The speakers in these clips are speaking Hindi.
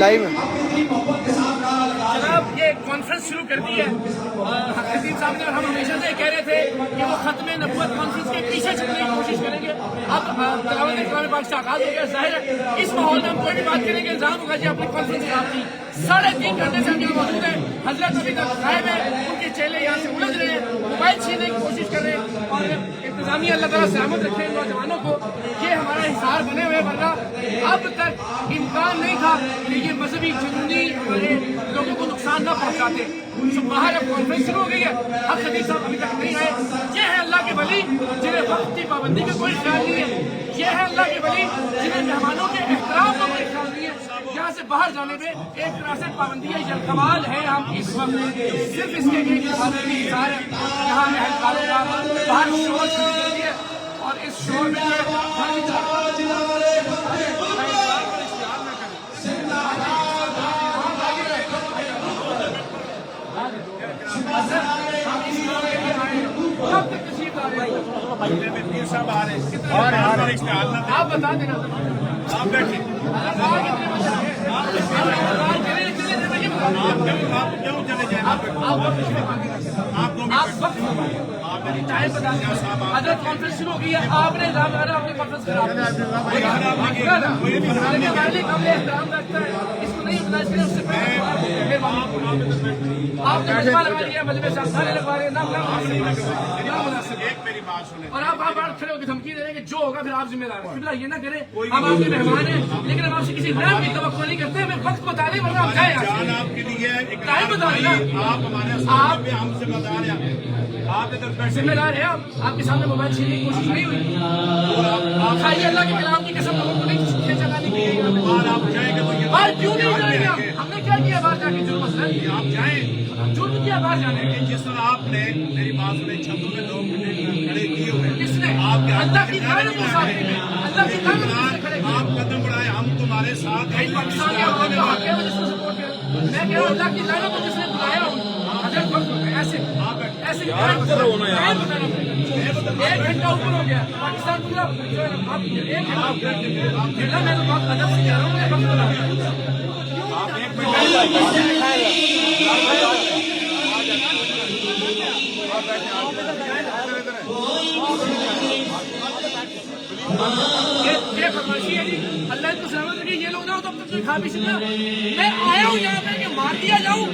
लाइव जनाब ये कॉन्फ्रेंस शुरू कर दी है खतीब साहब ने, और हम हमेशा से कह रहे थे कि वो खत्म नबूवत कॉन्फ्रेंस के पीछे छुपने की कोशिश करेंगे। अब तलावत कलाम पाक से आगाज हो गया, जाहिर है इस माहौल में हम कोई भी बात करेंगे इल्जाम होगा जी आपने कॉन्फ्रेंस खराब की। 3:30 घंटे से हम यहाँ मौजूद हैं, हजरत अभी तक गायब है, उनके चेले यहाँ से उलझ रहे हैं, मोबाइल छीनने की कोशिश कर रहे हैं, और इंतजामिया अल्लाह ताला सलामत रखे नौजवानों को। ये हमारा हिसार बने हुए, वरना अब तक इम्कान नहीं था कि ये मजहबी जुनूनी हमारे लोगों को नुकसान न पहुंचाते। बाहर अब कॉन्फ्रेंस शुरू हो गई है, अब खतीब साहब अभी तक नहीं आए। ये है अल्लाह के वली जिन्हें वक्त की पाबंदी का कोई ख्याल नहीं है, ये है अल्लाह के वली जिन्हें मेहमानों के एहतराम का कोई ख्याल नहीं है। यहाँ से बाहर जाने में एक तरह से पाबंदी है, यह कमाल है। हम इस वक्त सिर्फ इसके एक हिसार है, यहाँ महलकारों का बाहर शोर शुरू कर दिया, और इस शोर में आप बता देना, आप बैठिए, आप क्यों चले जाए, आप टाइम बता दें। अगर कॉन्फ्रेंस शुरू हो गई है, आपने अपनी कॉन्फ्रेंस खराब रखता है, इसको नहीं बताया उससे आपने मजमा लगा लिया, मजमे से सारे लगवा रहे हैं, और आप बार खड़े होकर धमकी दे रहे हैं कि जो होगा फिर आप जिम्मेदार हैं। ये ना करें, हम आपके मेहमान हैं, लेकिन हम आपसे किसी नाम की तवक्को नहीं करते। हमें वक्त बता दें, वरना आप जाए आपके लिए टाइम बता दें। आप हमसे बता रहे हैं, आप इधर जिम्मेदार है, आपके सामने मोबाइल छीनने की कोशिश नहीं हुई। खाइए अल्लाह के कलाम की कसम, लोगों को नहीं चलाने की आप जाएंगे तो बाहर क्यों नहीं जाएंगे? हमने क्या किया बाहर जाके? जुर्म आप जाए, जुर्म किया बाहर जाने के। जिस तरह आपने मेरी बात सुने, छतों में 2 घंटे खड़े किए हुए, किसने? आपके अल्लाह की तारीफ को साथ में, अल्लाह की तारीफ आप कदम बढ़ाए, हम तुम्हारे साथ हैं। पाकिस्तान के अवाम का हक है, मैं जिसको सपोर्ट कर, मैं कह रहा हूं अल्लाह की तारीफ को जिसने बुलाया हूं, ऐसे ऐसे एक घंटा ऊपर हो गया पाकिस्तान पूरा। आप एक घंटा मैं तो बहुत अदब से कह रहा हूँ, ये फरमाइशी है जी, अल्लाह को सलामत रखिए। ये लोग ना हो तो अब तक खा पी सकते। मैं आया हूँ यहाँ पे कि मार दिया जाऊँ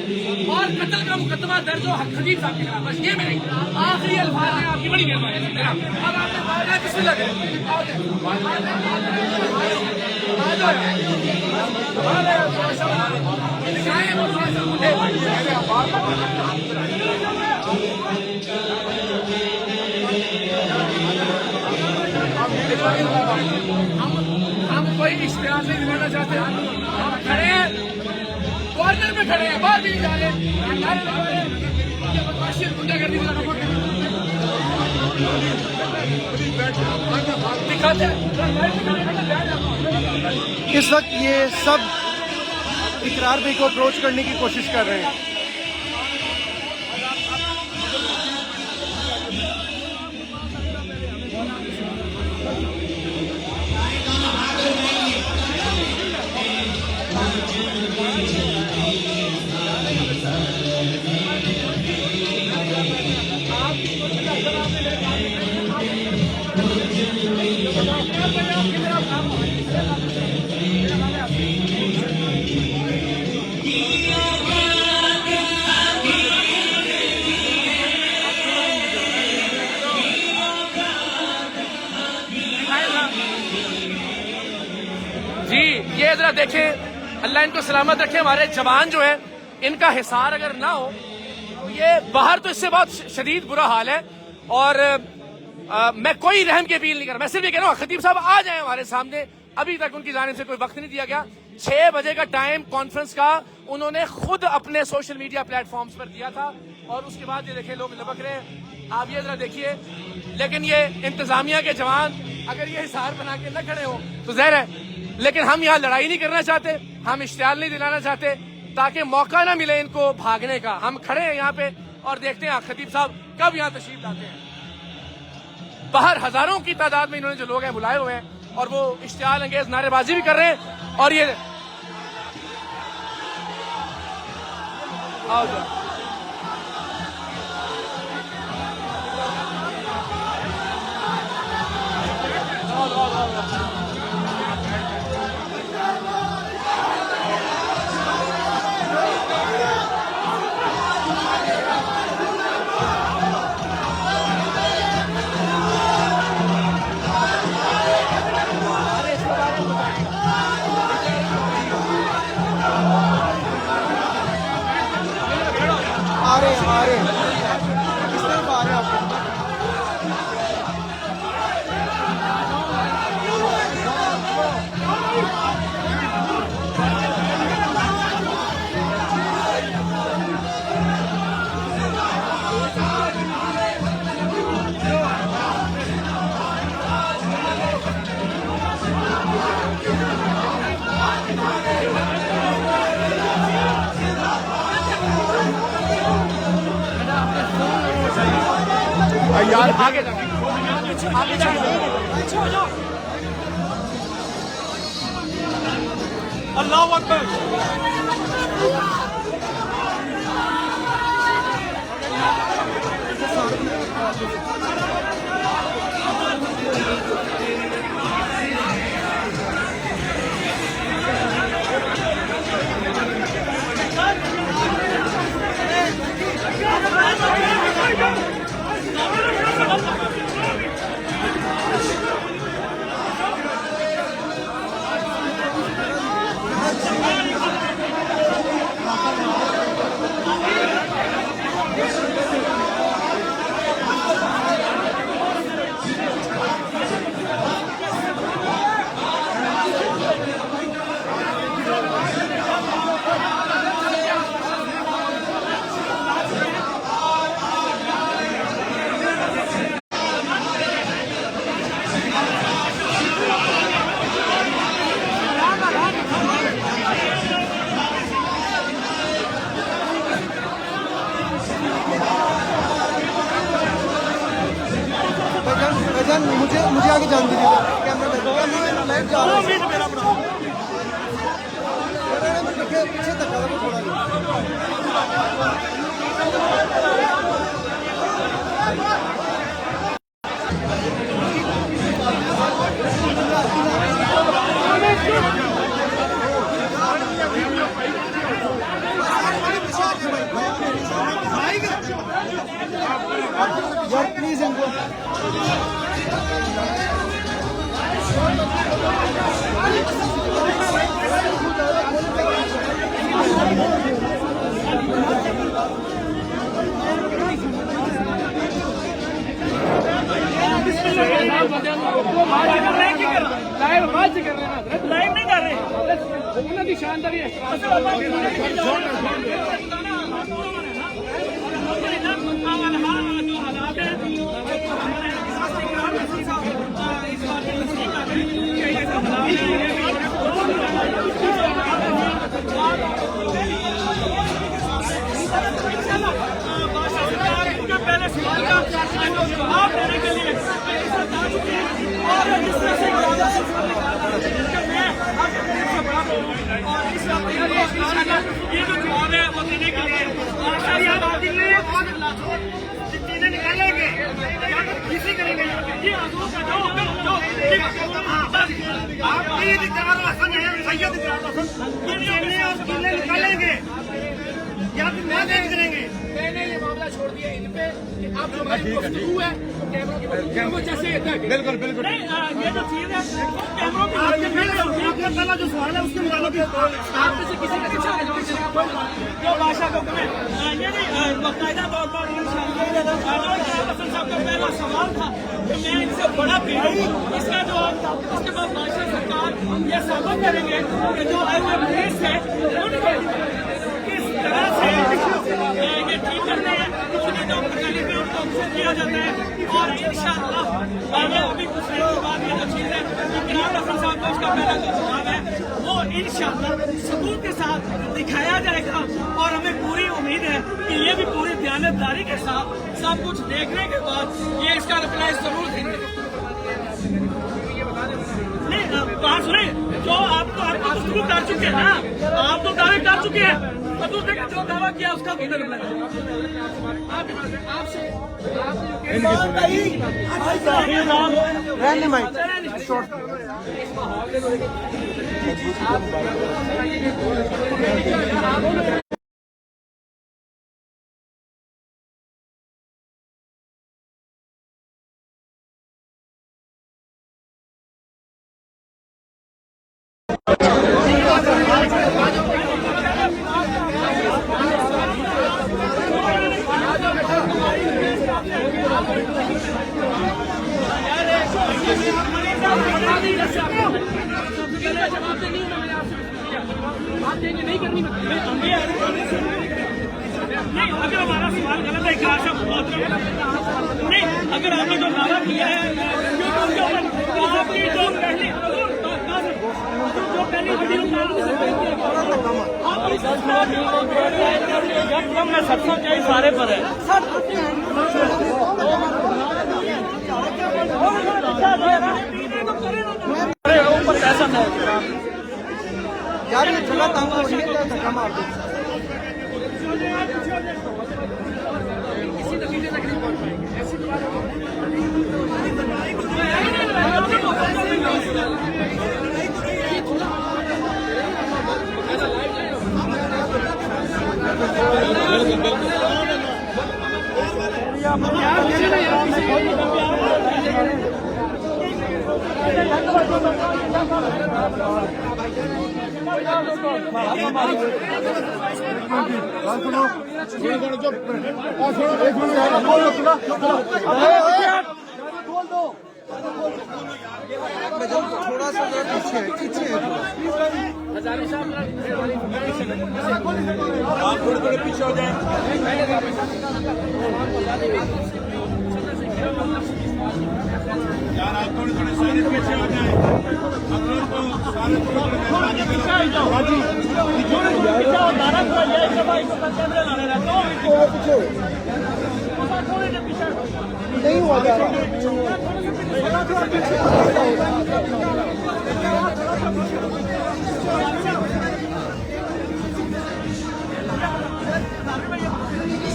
और कत्ल का मुकदमा दर्ज हो खतीब साहब के खिलाफ, बस ये मेरे आखिरी अल्फाज हैं। आपकी बड़ी मेहरबानी है। अब आपने बात बिस्मिल्लाह हम कोई इश्तिहार नहीं दिलाना चाहते, हम खड़े हैं, कॉर्नर में खड़े हैं, बाहर भी नहीं जा रहे, गुंडागर्दी दिखाते हैं। इस वक्त ये सब इकरार भाई को अप्रोच करने की कोशिश कर रहे हैं। जी ये जरा देखें, अल्लाह इनको सलामत रखे। हमारे जवान जो है, इनका हिसार अगर ना हो तो ये बाहर तो इससे बहुत शदीद बुरा हाल है। और मैं कोई रहम की अपील नहीं कर रहा, मैं सिर्फ ये कह रहा हूँ खतीब साहब आ जाए हमारे सामने। अभी तक उनकी जानिब से कोई वक्त नहीं दिया गया। 6 बजे का टाइम कॉन्फ्रेंस का उन्होंने खुद अपने सोशल मीडिया प्लेटफॉर्म्स पर दिया था, और उसके बाद ये देखिए लोग लपक रहे हैं। आप ये जरा देखिए, लेकिन ये इंतजामिया के जवान अगर ये हिसार बना के न खड़े हो तो जहर है। लेकिन हम यहाँ लड़ाई नहीं करना चाहते, हम इश्तिहार नहीं दिलाना चाहते, ताकि मौका ना मिले इनको भागने का। हम खड़े हैं यहाँ पे और देखते हैं खतीब साहब कब यहाँ तशरीफ लाते हैं। बाहर हजारों की तादाद में इन्होंने जो लोग हैं बुलाए हुए हैं, और वो इश्तिहार अंगेज नारेबाजी भी कर रहे हैं। और ये आओ जाओ। आ रहे किस तरफ आ रहे हैं आप? यार आगे आगे जाओ। अल्लाह अकबर। मुझे आगे जान दीजिए कैमरा लाइव जा रहा है पीछे तक यार प्लीज इनको लाइव नहीं कर रहे शानदारी पहले सवाल का जवाब देने के लिए और जिस तरह से ये जो जवाब है वो देने के लिए चीजें निकालेंगे किसी करेंगे ये निकालेंगे या फिर मैं देख करेंगे। मैंने ये मामला छोड़ दिया इन पे कि आप जो गुफ्तगू है कैमरों जैसे बिल्कुल बिल्कुल ये जो चीज है कैमरों की पहला जो सवाल है उसके मुताबिक आप में से किसी का अच्छा जो भाषा को ये नहीं बाकायदा तौर पर साहब का पहला सवाल था कि मैं इनसे बड़ा पीड़ित हूँ इसका जवाब था। उसके बाद भाषा सरकार ये साबित करेंगे कि जो पुलिस है उनके किस तरह से ये ठीक करते हैं कितनी जो तकलीफ है उनको अक्सर किया जाता है और इंशाअल्लाह आगे अभी कुछ देर के बाद ये जो चीज़ है इकरार अफजल साहब का उसका पहला जो जवाब है वो इंशाअल्लाह सबूत के साथ दिखाया जाएगा और हमें पूरी उम्मीद है कि ये भी पूरी दयानतदारी के साथ सब कुछ देखने के बाद ये इसका रिप्लाई जरूर देंगे। नहीं बात सुनिए जो आप तो गुफ्तगू कर चुके हैं ना आप तो दावे कर चुके हैं और दूसरे का जो दावा किया उसका भी रिप्लाई आपसे रहने माइक शॉर्ट नहीं करनी नहीं, अगर हमारा सवाल गलत है नहीं, अगर आपने जो नारा किया है आपकी जो पहली वीडियो मैं सरसों चाहिए सारे पर है ऊपर पैसा यार ये जगह तंग हो रही है, धक्का मार दो। थोड़ा सा पीछे आप थोड़े पीछे हो जाए। यार आप थोड़े सारे पीछे हो जाए। हम लोग को सारे नहीं हुआ जा रहा।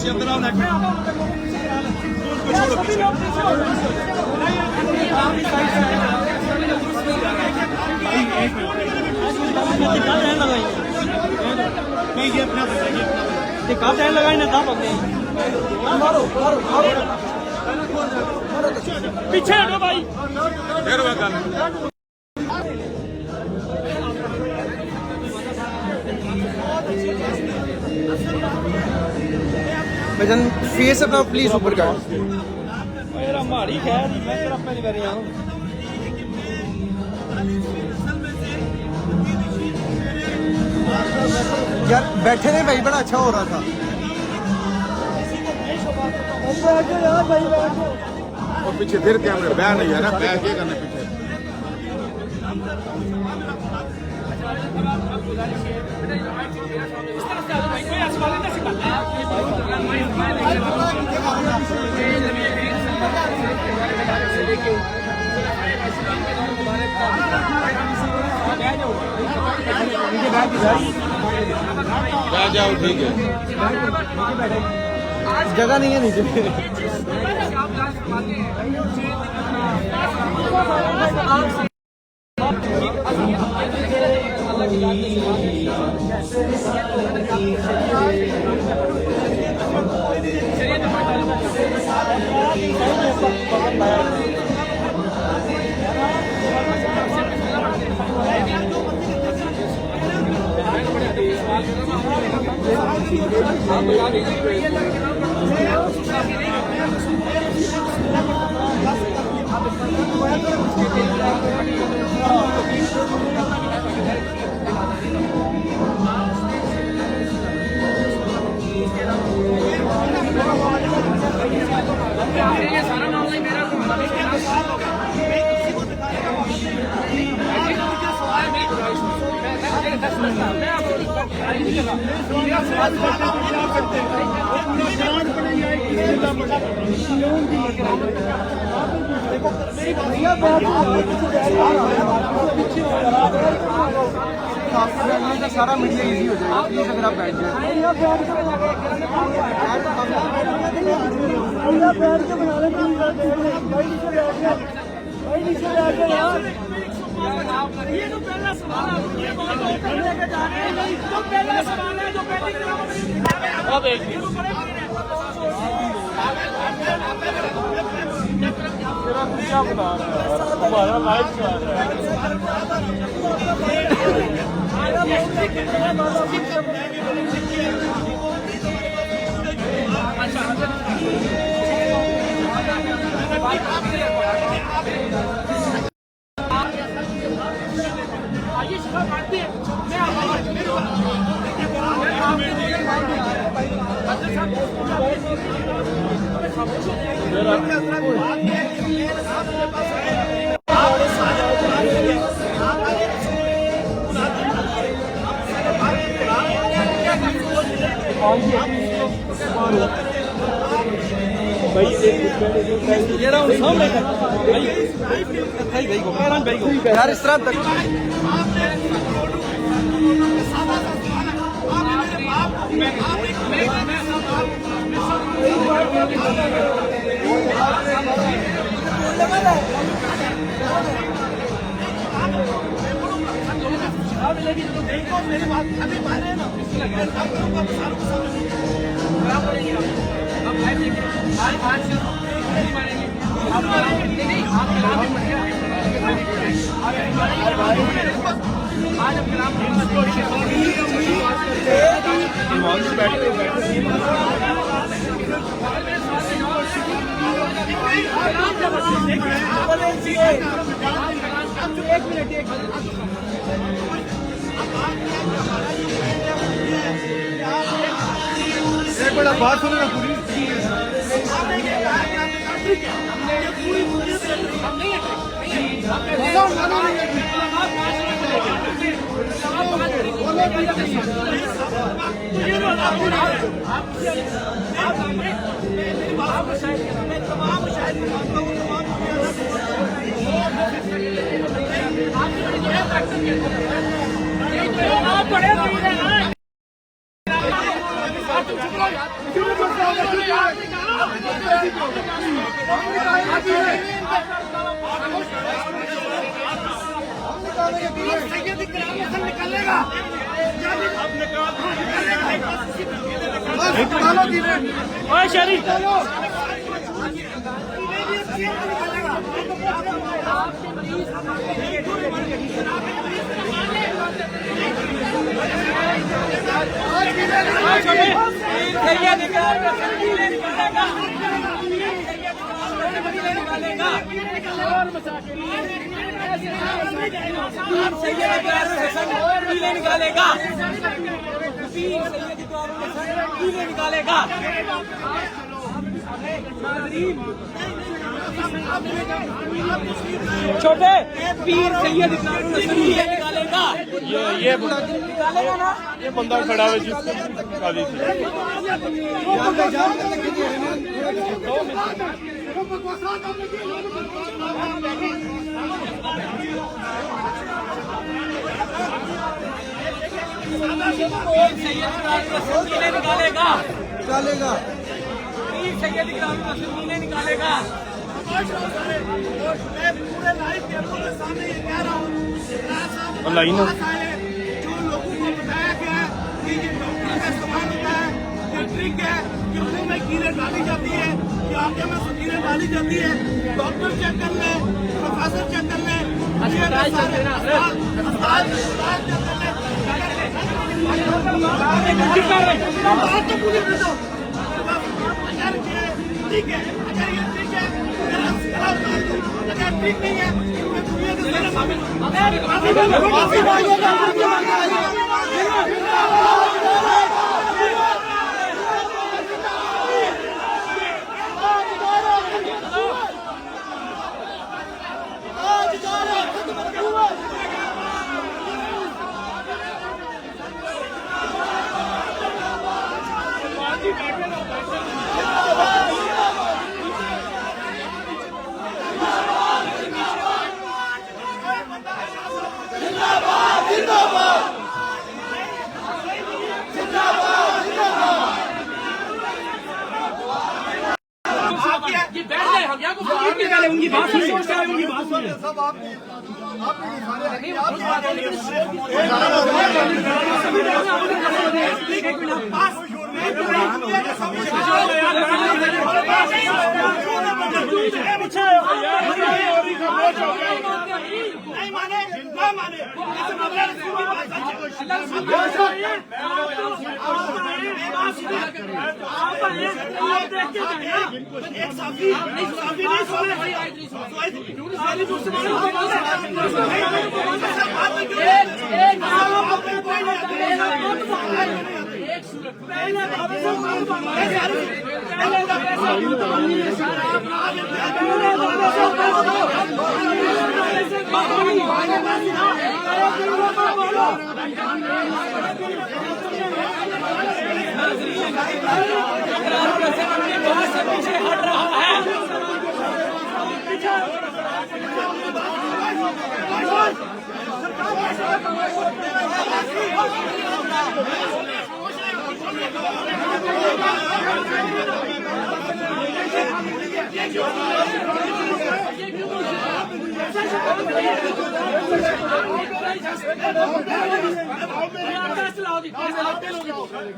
अंदर आओ ना नहीं, ये अपना लगाई ना था पीछे हटो भाई। भजन फेस अपना प्लीज ऊपर कर। मेरा माड़ी खैर मैं तेरा पहली बार यहाँ यार बैठे रहे भाई, बड़ा अच्छा हो रहा था। और पीछे फिर कैमरे बैन नहीं है ना, बैन क्या करना पीछे। जाओ ठीक है, जगह नहीं है नीचे। आपके बैठने का सारा मीडिया इजी हो जाएगा, प्लीज अगर आप बैठ जाए। ये तो पहला सवाल है, लेके जा रहे हैं, तो पहला सवाल है जो पहले अब एक क्या बता रहा है हमारा लाइव चल रहा यार इस तरह तक मेरी बात अभी माने ना एक बड़ा बात सुनो ना पूरी। छोटे पीर सैयद निकालेगा ये निकालेगा ना। ये बंदा खड़ा है जिसको शादी थी। निकालेगा निकालेगा पीर सैयद निकालेगा। पूरे लाइव कैमरों के सामने ये कह रहा हूँ, लाइन जो लोगों को बताया गया है कि ये डॉक्टर का इस्तेमाल होता है, ये ट्रिक है कि मुंह में कीड़े डाली जाती है, कि आगे में कीड़े डाली जाती है। डॉक्टर चेक कर ले, प्रोफेसर चेक कर ले, अस्पताल चेक कर ले, ठीक है, अगर ये ठीक है, अगर ठीक नहीं है, मैं दुनिया के सारे शामिल जिंदाबाद जिंदाबाद बात सुनिए, उनकी बात सुनिए। सब नहीं माने ना माने एक साफी नहीं पीछे हट रहा है।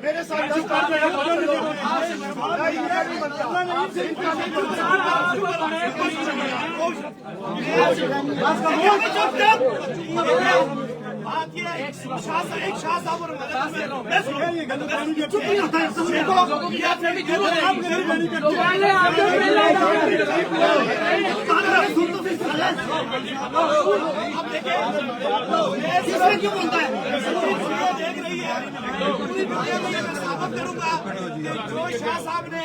मेरे साथ बात ये है, एक शाह साहब और क्यों बोलता है देख रही है पूरी दुनिया में मैं साबित करूंगा जो शाह साहब ने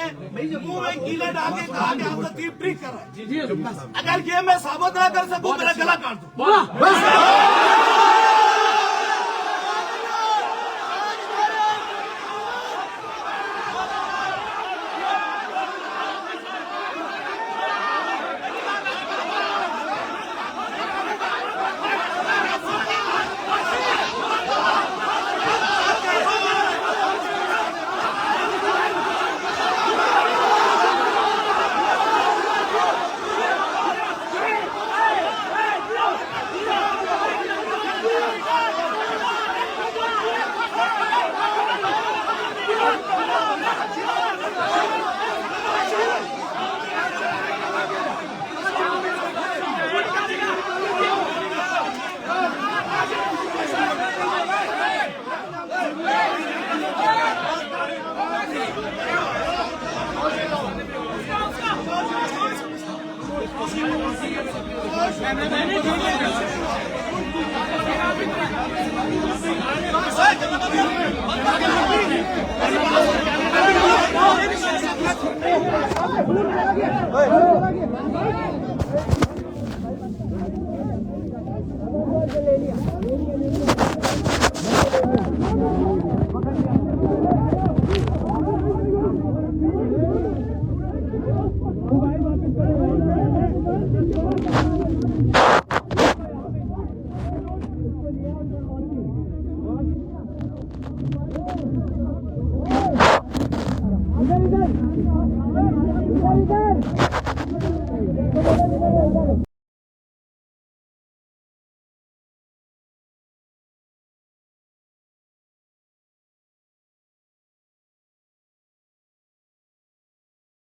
मुंह में कीले डाल के कहा कि आपको तीन ट्रिक कर रहा है, अगर ये मैं साबित ना कर सकूं मेरा गला काट दूं। इधर इधर